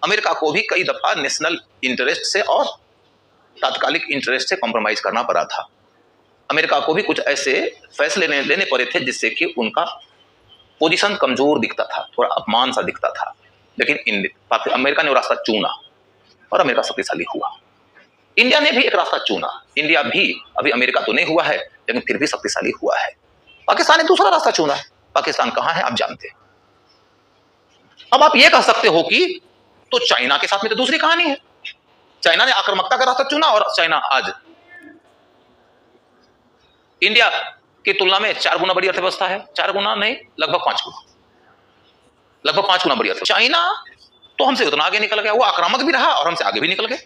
America को भी कई दफा नेशनल इंटरेस्ट से और तात्कालिक इंटरेस्ट से कॉम्प्रोमाइज करना पड़ा था। अमेरिका को भी कुछ ऐसे फैसले लेने पड़े थे जिससे कि उनका पोजीशन कमजोर दिखता था, थोड़ा अपमान सा दिखता था, लेकिन अमेरिका ने वो रास्ता चुना और अमेरिका शक्तिशाली हुआ। इंडिया ने भी एक रास्ता चुना, इंडिया भी अभी अमेरिका तो नहीं हुआ है लेकिन फिर भी शक्तिशाली हुआ है। पाकिस्तान ने दूसरा रास्ता चुना है। पाकिस्तान कहां है आप जानते हैं। अब आप ये कह सकते हो कि तो चाइना के साथ में तो दूसरी कहानी है, चाइना ने आक्रामकता का रास्ता चुना और चाइना आज इंडिया की तुलना में 4 गुना बड़ी अर्थव्यवस्था है। 4 गुना नहीं, लगभग 5 गुना, लगभग 5 गुना बड़ी अर्थव्यवस्था। चाइना तो हमसे उतना आगे निकल गया, वो आक्रामक भी रहा और हमसे आगे भी निकल गए।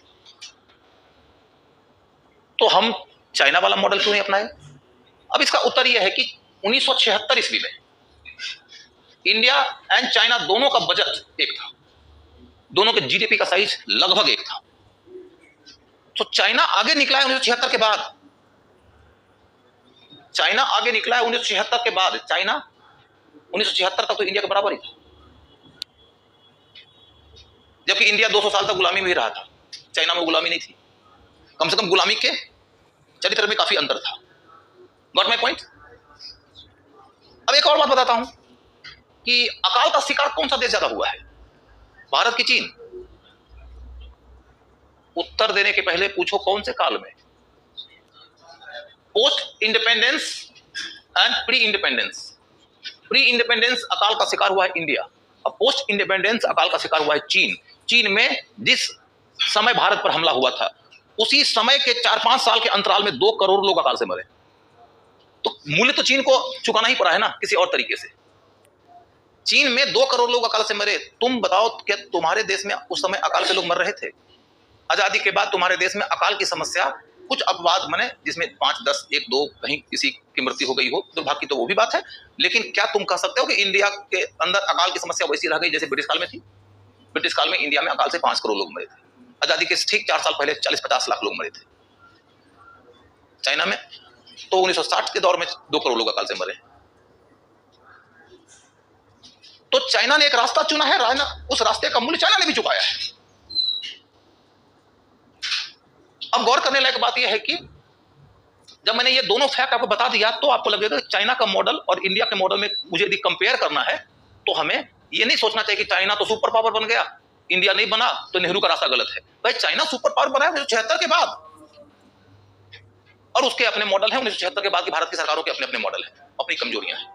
तो हम चाइना वाला मॉडल क्यों नहीं अपनाए? अब इसका उत्तर यह है कि 1976 ईस्वी में इंडिया एंड चाइना दोनों का बजट एक था, दोनों के जीडीपी का साइज लगभग एक था। तो चाइना आगे निकला है 1976 के बाद, चाइना आगे निकला है 1976 के बाद। चाइना 1976 तक तो इंडिया के बराबर ही था, जबकि इंडिया 200 साल तक गुलामी में ही रहा था, चाइना में गुलामी नहीं थी। कम से कम गुलामी के चरित्र में काफी अंतर था। Got my point? अब एक और बात बताता हूं कि अकाल का शिकार कौन सा देश ज्यादा हुआ है, भारत की चीन? उत्तर देने के पहले पूछो कौन से काल में? Post independence and pre independence. Pre independence अकाल का शिकार हुआ है इंडिया, और पोस्ट इंडिपेंडेंस अकाल का शिकार हुआ है चीन। चीन में जिस समय भारत पर हमला हुआ था उसी समय के 4-5 साल के अंतराल में 2 करोड़ लोग अकाल से मरे। तो मूल्य तो चीन को चुकाना ही पड़ा है ना किसी और तरीके से। चीन में 2 करोड़ लोग अकाल से मरे। तुम बताओ क्या तुम्हारे देश में उस समय अकाल से लोग मर रहे थे? आजादी के बाद तुम्हारे देश में अकाल की समस्या कुछ अपवाद मने जिसमें 5, 10, 1, 2 कहीं किसी की मृत्यु हो गई हो, दुर्भाग्य की तो वो भी बात है, लेकिन क्या तुम कह सकते हो कि इंडिया के अंदर अकाल की समस्या वैसी रह गई जैसे ब्रिटिश काल में थी? ब्रिटिश काल में इंडिया में अकाल से 5 करोड़ लोग मरे थे। आजादी के ठीक 4 साल पहले 40-50 लाख लोग मरे थे। चाइना में तो 1960 के दौर में 2 करोड़ लोग अकाल से मरे। तो चाइना ने एक रास्ता चुना है, उस रास्ते का मूल्य चाइना ने भी चुकाया है। अब गौर करने लायक बात यह है कि जब मैंने ये दोनों फैक्ट आपको बता दिया तो आपको लगेगा कि चाइना का मॉडल और इंडिया के मॉडल में मुझे यदि कंपेयर करना है तो हमें ये नहीं सोचना चाहिए कि चाइना तो सुपर पावर बन गया, इंडिया नहीं बना, तो नेहरू का रास्ता गलत है। भाई चाइना सुपर पावर बना है 1976 के बाद, और उसके अपने मॉडल है। 1976 के बाद की भारत की सरकारों के अपने अपने मॉडल है, अपनी कमजोरियां हैं।